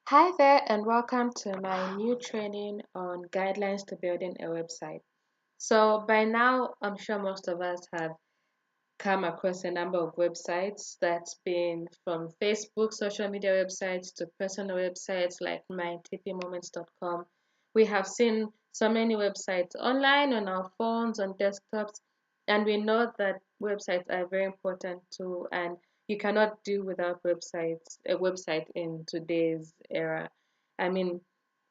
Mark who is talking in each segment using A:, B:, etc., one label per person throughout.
A: Hi there, and welcome to my new training on guidelines to building a website. So, by now, I'm sure most of us have come across a number of websites that's been from Facebook social media websites to personal websites like mytpmoments.com. We have seen so many websites online on our phones, on desktops, and we know that websites are very important too, and you cannot do without a website in today's era. I mean,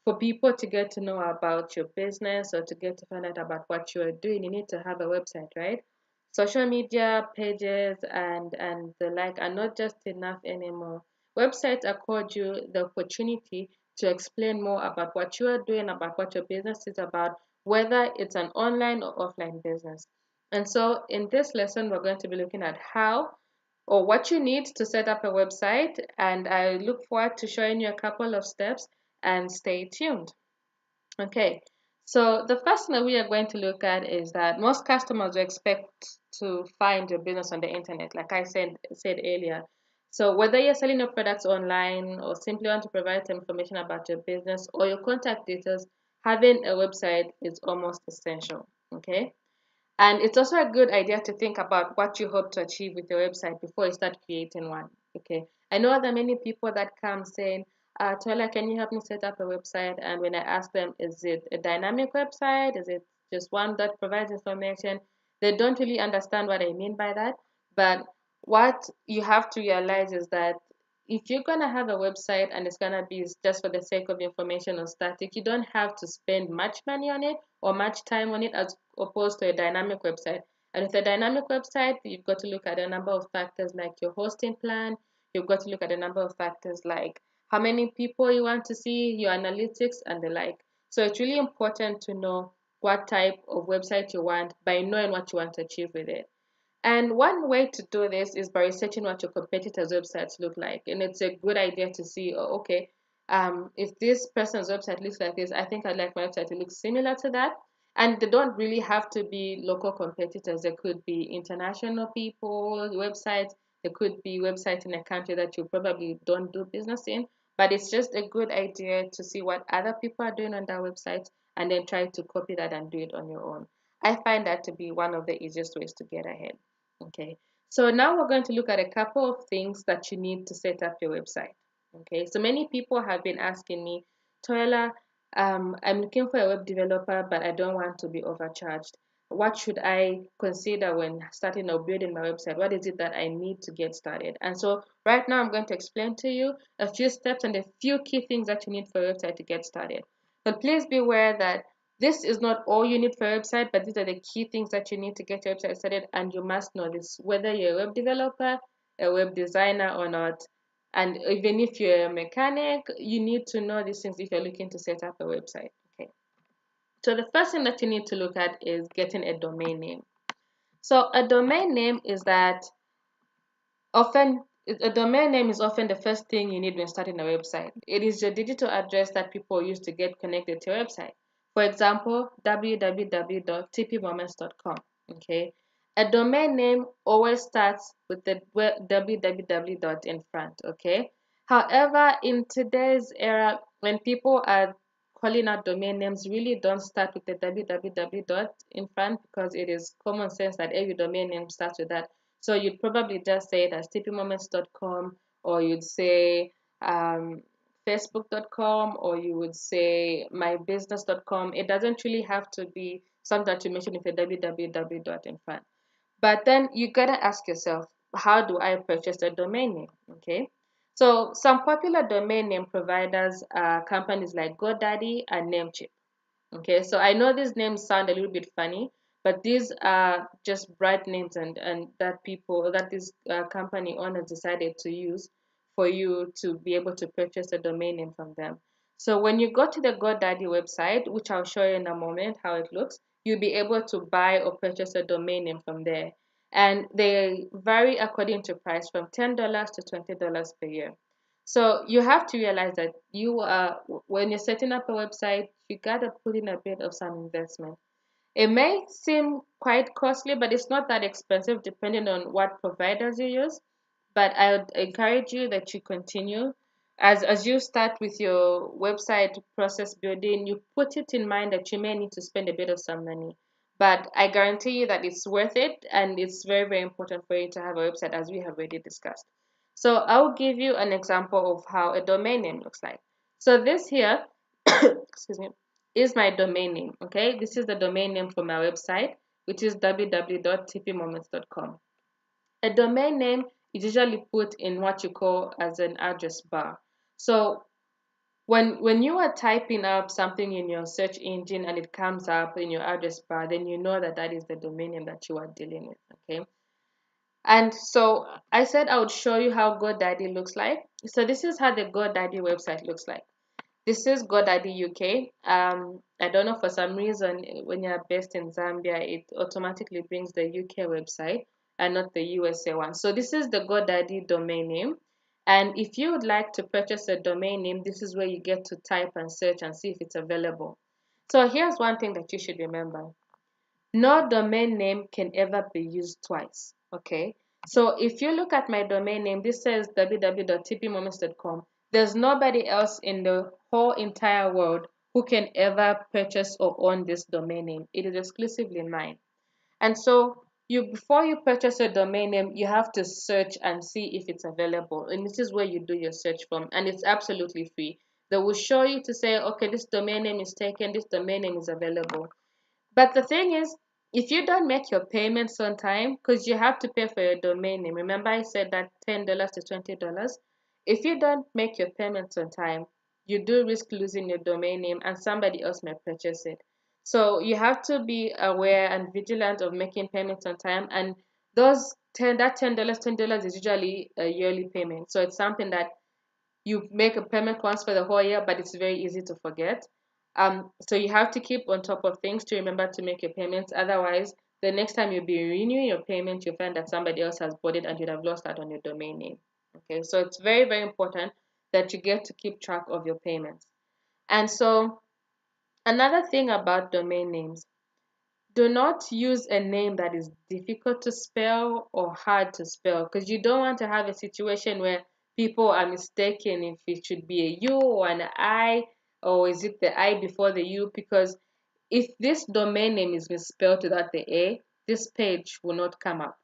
A: for people to get to know about your business or to get to find out about what you are doing, you need to have a website, right? Social media pages and the like are not just enough anymore. Websites accord you the opportunity to explain more about what you are doing, about what your business is about, whether it's an online or offline business. And so in this lesson, we're going to be looking at how or what you need to set up a website. And I look forward to showing you a couple of steps, and stay tuned. Okay, so the first thing that we are going to look at is that most customers will expect to find your business on the internet, like I said earlier. So whether you're selling your products online or simply want to provide some information about your business or your contact details, having a website is almost essential. Okay, and it's also a good idea to think about what you hope to achieve with your website before you start creating one. Okay. I know there are many people that come saying, Tola, can you help me set up a website? And when I ask them, is it a dynamic website? Is it just one that provides information? They don't really understand what I mean by that. But what you have to realize is that if you're going to have a website and it's going to be just for the sake of information or static, you don't have to spend much money on it or much time on it as opposed to a dynamic website. And with a dynamic website, you've got to look at a number of factors like your hosting plan. You've got to look at a number of factors like how many people you want to see, your analytics, and the like. So it's really important to know what type of website you want by knowing what you want to achieve with it. And one way to do this is by researching what your competitors' websites look like. And it's a good idea to see, oh, okay, if this person's website looks like this, I think I'd like my website to look similar to that. And they don't really have to be local competitors. There could be international people, websites. There could be websites in a country that you probably don't do business in. But it's just a good idea to see what other people are doing on their websites and then try to copy that and do it on your own. I find that to be one of the easiest ways to get ahead. Okay, so now we're going to look at a couple of things that you need to set up your website. Okay, so many people have been asking me, Toela, I'm looking for a web developer, but I don't want to be overcharged. What should I consider when starting or building my website? What is it that I need to get started? And so right now I'm going to explain to you a few steps and a few key things that you need for your website to get started. But please be aware that this is not all you need for a website, but these are the key things that you need to get your website started, and you must know this whether you're a web developer, a web designer, or not. And even if you're a mechanic, you need to know these things if you're looking to set up a website. Okay. So the first thing that you need to look at is getting a domain name. So a domain name is that often a domain name is often the first thing you need when starting a website. It is your digital address that people use to get connected to your website. For example, www.tpmoments.com. Okay. A domain name always starts with the www dot in front. Okay. However, in today's era, when people are calling out domain names, really don't start with the www dot in front because it is common sense that every domain name starts with that. So you'd probably just say it as tpmoments.com, or you'd say facebook.com, or you would say mybusiness.com. It doesn't really have to be something that you mention with a www dot in front. But then you gotta ask yourself, how do I purchase a domain name? Okay. So some popular domain name providers are companies like GoDaddy and Namecheap. Okay, so I know these names sound a little bit funny, but these are just bright names and that people that this company owners decided to use for you to be able to purchase a domain name from them. So when you go to the GoDaddy website, which I'll show you in a moment how it looks, you'll be able to buy or purchase a domain name from there. And they vary according to price from $10 to $20 per year. So you have to realize that you are when you're setting up a website, you gotta put in a bit of some investment. It may seem quite costly, but it's not that expensive depending on what providers you use. But I would encourage you that you continue. as you start with your website process building, you put it in mind that you may need to spend a bit of some money. But I guarantee you that it's worth it, and it's very, very important for you to have a website, as we have already discussed. So I'll give you an example of how a domain name looks like. So this here, excuse me, is my domain name. Okay, this is the domain name for my website, which is www.tpmoments.com. A domain name is usually put in what you call as an address bar. So when you are typing up something in your search engine and it comes up in your address bar, then you know that that is the domain name that you are dealing with. Okay. And so I said I would show you how GoDaddy looks like. So this is how the GoDaddy website looks like. This is GoDaddy UK. I don't know, for some reason when you're based in Zambia, it automatically brings the UK website and not the USA one. So this is the GoDaddy domain name. And if you would like to purchase a domain name, this is where you get to type and search and see if it's available. So here's one thing that you should remember. No domain name can ever be used twice. Okay. So if you look at my domain name, this says www.tpmoments.com. There's nobody else in the whole entire world who can ever purchase or own this domain name. It is exclusively mine. And so you before you purchase a domain name, you have to search and see if it's available. And this is where you do your search from, and it's absolutely free. They will show you to say, okay, this domain name is taken, this domain name is available. But the thing is, if you don't make your payments on time, because you have to pay for your domain name, remember I said that $10 to $20. If you don't make your payments on time, you do risk losing your domain name and somebody else may purchase it. So you have to be aware and vigilant of making payments on time. And that $10 is usually a yearly payment. So it's something that you make a payment once for the whole year, but it's very easy to forget. So you have to keep on top of things to remember to make your payments. Otherwise, the next time you'll be renewing your payment, you'll find that somebody else has bought it and you'd have lost out on your domain name. Okay, so it's very, very important that you get to keep track of your payments. And so another thing about domain names, do not use a name that is difficult to spell or hard to spell, because you don't want to have a situation where people are mistaken if it should be a U or an I, or is it the I before the U, because if this domain name is misspelled without the A, this page will not come up.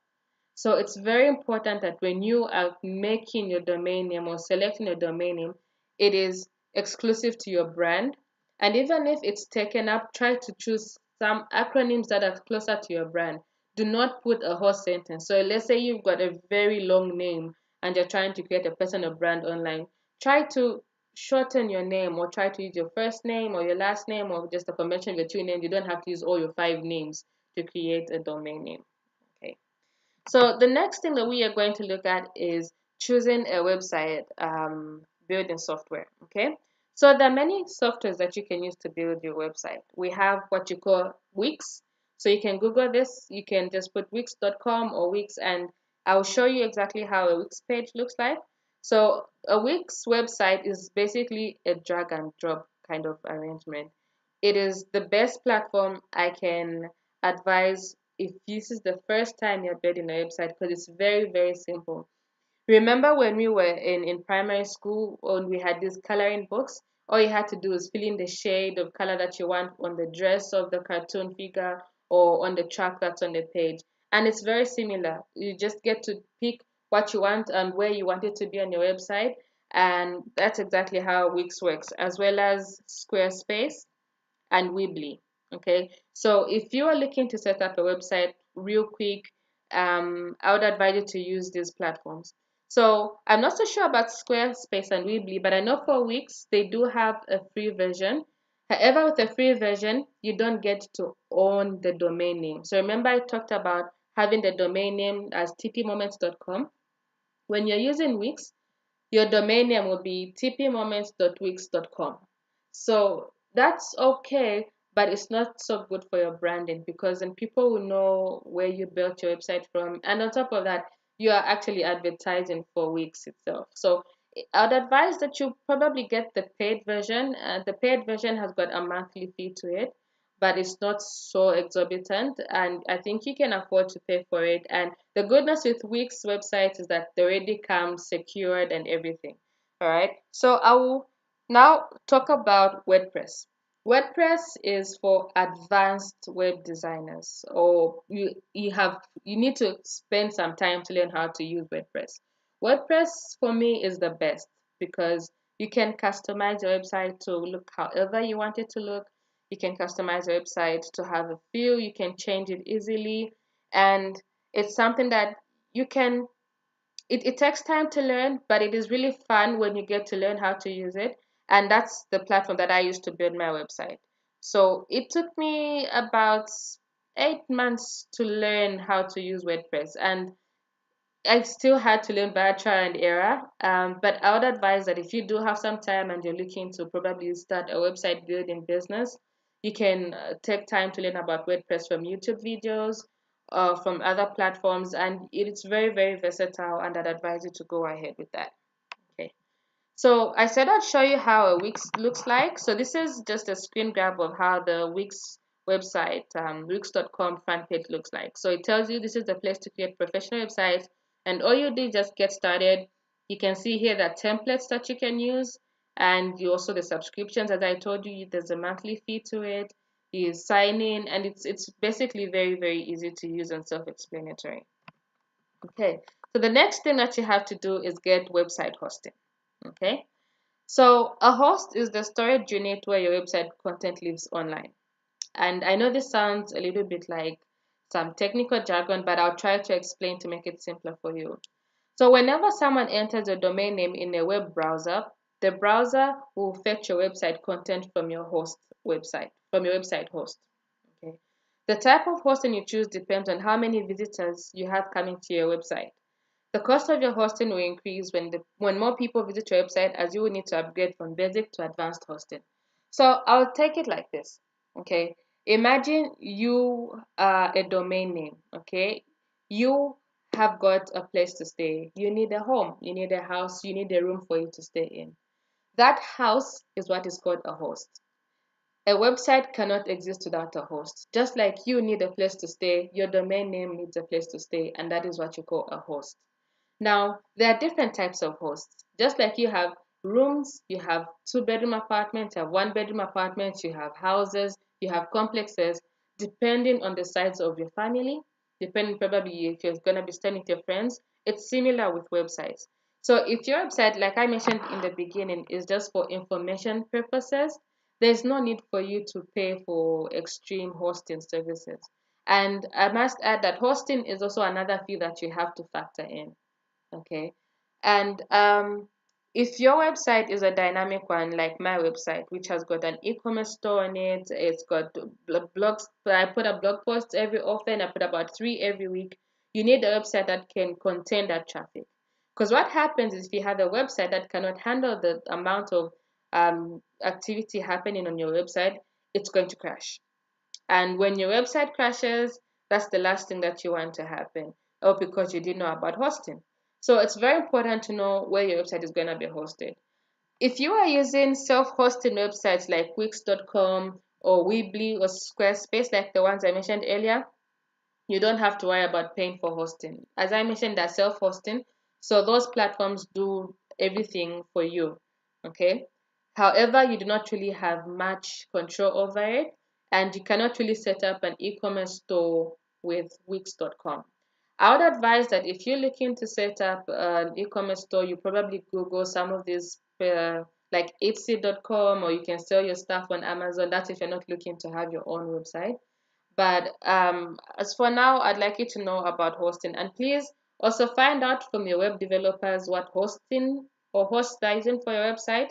A: So it's very important that when you are making your domain name or selecting a domain name, it is exclusive to your brand. And even if it's taken up, try to choose some acronyms that are closer to your brand. Do not put a whole sentence. So let's say you've got a very long name and you're trying to create a personal brand online. Try to shorten your name, or try to use your first name or your last name, or just a combination of your two names. You don't have to use all your 5 names to create a domain name. Okay. So the next thing that we are going to look at is choosing a website building software. Okay. So there are many softwares that you can use to build your website. We have what you call Wix. So you can Google this. You can just put wix.com or Wix, and I'll show you exactly how a Wix page looks like. So a Wix website is basically a drag and drop kind of arrangement. It is the best platform I can advise if this is the first time you're building a website, because it's very, very simple. Remember when we were in primary school, when we had these coloring books? All you had to do is fill in the shade of color that you want on the dress of the cartoon figure or on the track that's on the page. And it's very similar. You just get to pick what you want and where you want it to be on your website. And that's exactly how Wix works, as well as Squarespace and Weebly. Okay, so if you are looking to set up a website real quick, I would advise you to use these platforms. So I'm not so sure about Squarespace and Weebly, but I know for Wix they do have a free version. However, with a free version, you don't get to own the domain name. So remember I talked about having the domain name as tpmoments.com. When you're using Wix, your domain name will be tpmoments.wix.com. So that's okay, but it's not so good for your branding, because then people will know where you built your website from. And on top of that, you are actually advertising for Wix itself. So I'd advise that you probably get the paid version. The paid version has got a monthly fee to it, but it's not so exorbitant, and I think you can afford to pay for it. And the goodness with Wix websites is that they already come secured and everything. All right. So I will now talk about WordPress. WordPress is for advanced web designers, or you need to spend some time to learn how to use WordPress. WordPress for me is the best because you can customize your website to look however you want it to look. You can customize your website to have a feel. You can change it easily, and it's something that you can it takes time to learn, but it is really fun when you get to learn how to use it. And that's the platform that I used to build my website. So it took me about 8 months to learn how to use WordPress. And I still had to learn via trial and error. But I would advise that if you do have some time and you're looking to probably start a website building business, you can take time to learn about WordPress from YouTube videos, from other platforms, and it's very, very versatile. And I'd advise you to go ahead with that. Okay. So I said I'd show you how a Wix looks like. So this is just a screen grab of how the Wix website, Wix.com front page looks like. So it tells you this is the place to create professional websites, and all you do is just get started. You can see here the templates that you can use, and you also the subscriptions. As I told you, there's a monthly fee to it. You sign in, and it's basically very, very easy to use and self-explanatory. Okay, so the next thing that you have to do is get website hosting. Okay, so a host is the storage unit where your website content lives online. And I know this sounds a little bit like some technical jargon, but I'll try to explain to make it simpler for you. So whenever someone enters a domain name in a web browser, the browser will fetch your website content from your website host. Okay. The type of hosting you choose depends on how many visitors you have coming to your website. The cost of your hosting will increase when more people visit your website, as you will need to upgrade from basic to advanced hosting. So I'll take it like this. Okay. Imagine you are a domain name. Okay. You have got a place to stay. You need a home. You need a house. You need a room for you to stay in. That house is what is called a host. A website cannot exist without a host. Just like you need a place to stay, your domain name needs a place to stay, and that is what you call a host. Now, there are different types of hosts. Just like you have rooms, you have two-bedroom apartments, you have one-bedroom apartments, you have houses, you have complexes, depending on the size of your family, depending probably if you're going to be staying with your friends. It's similar with websites. So if your website, like I mentioned in the beginning, is just for information purposes, there's no need for you to pay for extreme hosting services. And I must add that hosting is also another fee that you have to factor in. Okay. And if your website is a dynamic one, like my website, which has got an e-commerce store on it, it's got blogs. I put a blog post every often. I put about 3 every week. You need a website that can contain that traffic. Because what happens is if you have a website that cannot handle the amount of activity happening on your website, it's going to crash. And when your website crashes, that's the last thing that you want to happen, or because you didn't know about hosting. So it's very important to know where your website is going to be hosted. If you are using self-hosting websites like Wix.com or Weebly or Squarespace, like the ones I mentioned earlier, you don't have to worry about paying for hosting. As I mentioned, that's self-hosting, so those platforms do everything for you. Okay. However, you do not really have much control over it, and you cannot really set up an e-commerce store with Wix.com. I would advise that if you're looking to set up an e-commerce store, you probably Google some of these like Etsy.com, or you can sell your stuff on Amazon. That's if you're not looking to have your own website. But as for now, I'd like you to know about hosting. And please also find out from your web developers what hosting or host they're using for your website,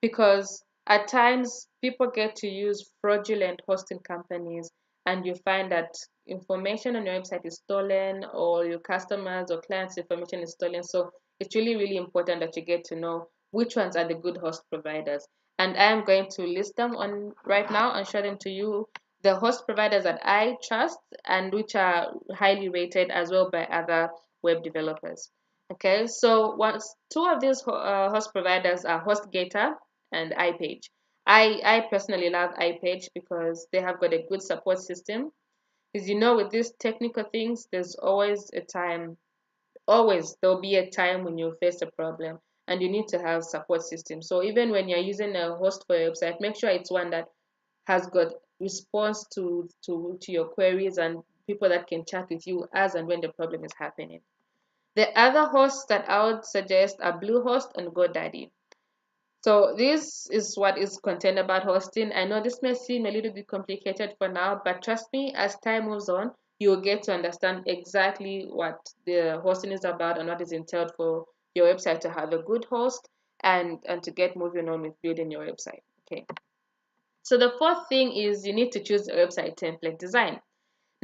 A: because at times people get to use fraudulent hosting companies, and you find that information on your website is stolen, or your customers or clients' information is stolen. So it's really, really important that you get to know which ones are the good host providers. And I am going to list them on right now and show them to you, the host providers that I trust and which are highly rated as well by other web developers. Okay, so once two of these host providers are HostGator and iPage. I personally love iPage because they have got a good support system. As you know, with these technical things, there's always there'll be a time when you face a problem. and you need to have support systems. So even when you're using a host for your website, make sure it's one that has got response to your queries and people that can chat with you as and when the problem is happening. The other hosts that I would suggest are Bluehost and GoDaddy. So this is what is contained about hosting. I know this may seem a little bit complicated for now, but trust me, as time moves on, you will get to understand exactly what the hosting is about and what is entailed for your website to have a good host and to get moving on with building your website. Okay. So the fourth thing is you need to choose a website template design.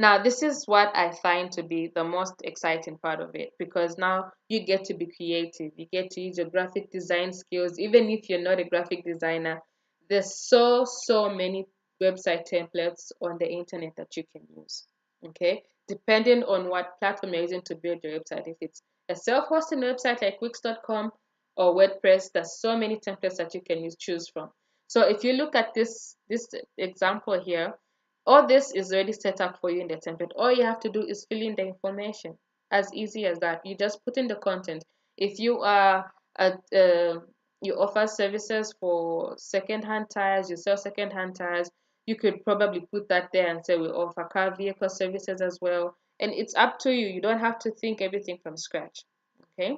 A: Now, this is what I find to be the most exciting part of it, because now you get to be creative. You get to use your graphic design skills. Even if you're not a graphic designer, there's so many website templates on the internet that you can use. Okay, depending on what platform you're using to build your website. If it's a self-hosting website like Wix.com or WordPress, there's so many templates that you can choose from. So if you look at this example here, all this is already set up for you in the template. All you have to do is fill in the information. As easy as that. You just put in the content. If you are you offer services for second-hand tires, you sell second-hand tires, you could probably put that there and say we offer car vehicle services as well. And it's up to you. You don't have to think everything from scratch. Okay.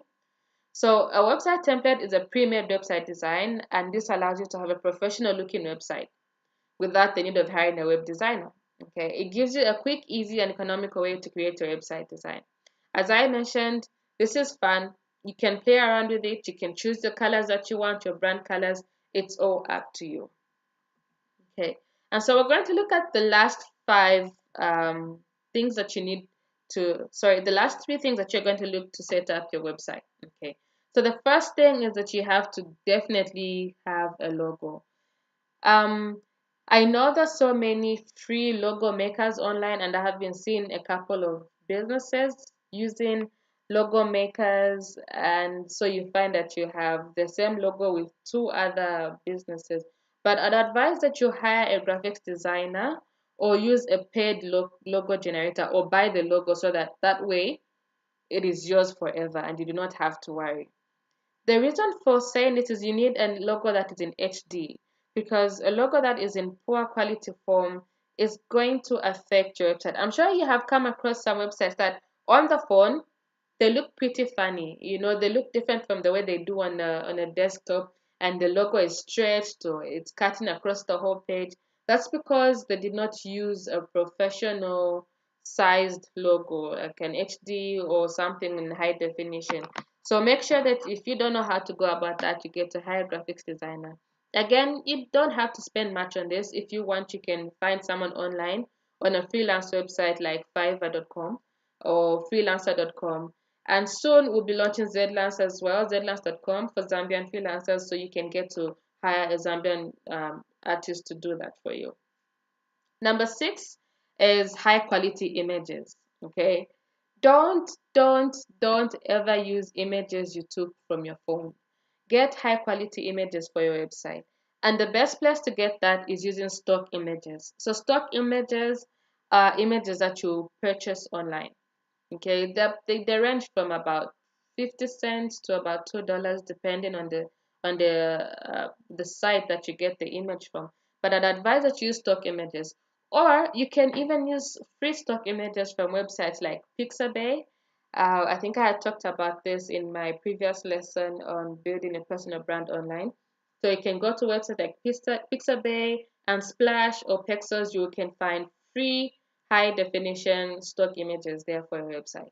A: So a website template is a pre-made website design, and this allows you to have a professional looking website without the need of hiring a web designer. Okay, it gives you a quick, easy, and economical way to create your website design. As I mentioned, this is fun. You can play around with it. You can choose the colors that you want, your brand colors. It's all up to you. Okay, and so we're going to look at the last five things that you need to, sorry, the last three things that you're going to look to set up your website. Okay, so the first thing is that you have to definitely have a logo. I know there's so many free logo makers online, and I have been seeing a couple of businesses using logo makers, and so you find that you have the same logo with two other businesses. But I'd advise that you hire a graphics designer or use a paid logo generator or buy the logo so that that way it is yours forever and you do not have to worry. The reason for saying it is you need a logo that is in HD, because a logo that is in poor quality form is going to affect your website. I'm sure you have come across some websites that on the phone they look pretty funny. They look different from the way they do on a desktop, and the logo is stretched or it's cutting across the whole page. That's because they did not use a professional sized logo like an HD or something in high definition. So make sure that if you don't know how to go about that, you get a hire graphics designer. Again, you don't have to spend much on this. If you want, you can find someone online on a freelance website like Fiverr.com or freelancer.com. And soon we'll be launching Zlance as well, Zlance.com for Zambian freelancers, so you can get to hire a Zambian artist to do that for you. Number six is high quality images. Okay, don't ever use images you took from your phone. Get high quality images for your website, and the best place to get that is using stock images. So stock images are images that you purchase online. Okay, they range from about 50 cents to about $2, depending on the site that you get the image from. But I'd advise that you use stock images, or you can even use free stock images from websites like Pixabay. I think I had talked about this in my previous lesson on building a personal brand online. So you can go to websites like Pixabay and Splash or Pexels. You can find free high definition stock images there for your website.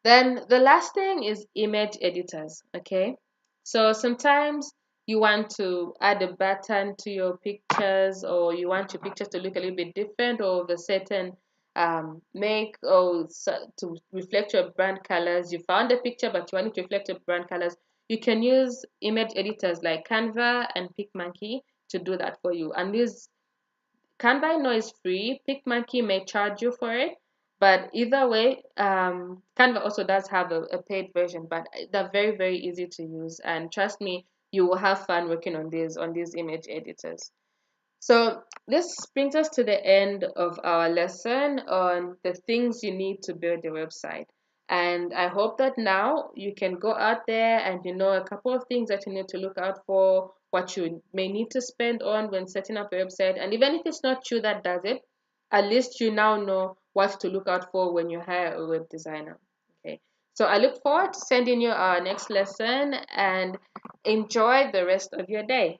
A: Then the last thing is image editors. Okay, so sometimes you want to add a button to your pictures, or you want your pictures to look a little bit different or of a certain make or to reflect your brand colors. You found a picture but you want it to reflect your brand colors. You can use image editors like Canva and PicMonkey to do that for you. And these Canva I know is free. PicMonkey may charge you for it, but either way, Canva also does have a paid version, but they're very easy to use. And trust me, you will have fun working on these image editors. So this brings us to the end of our lesson on the things you need to build a website. And I hope that now you can go out there and you know a couple of things that you need to look out for, what you may need to spend on when setting up a website. And even if it's not you that does it, at least you now know what to look out for when you hire a web designer. Okay. So I look forward to sending you our next lesson, and enjoy the rest of your day.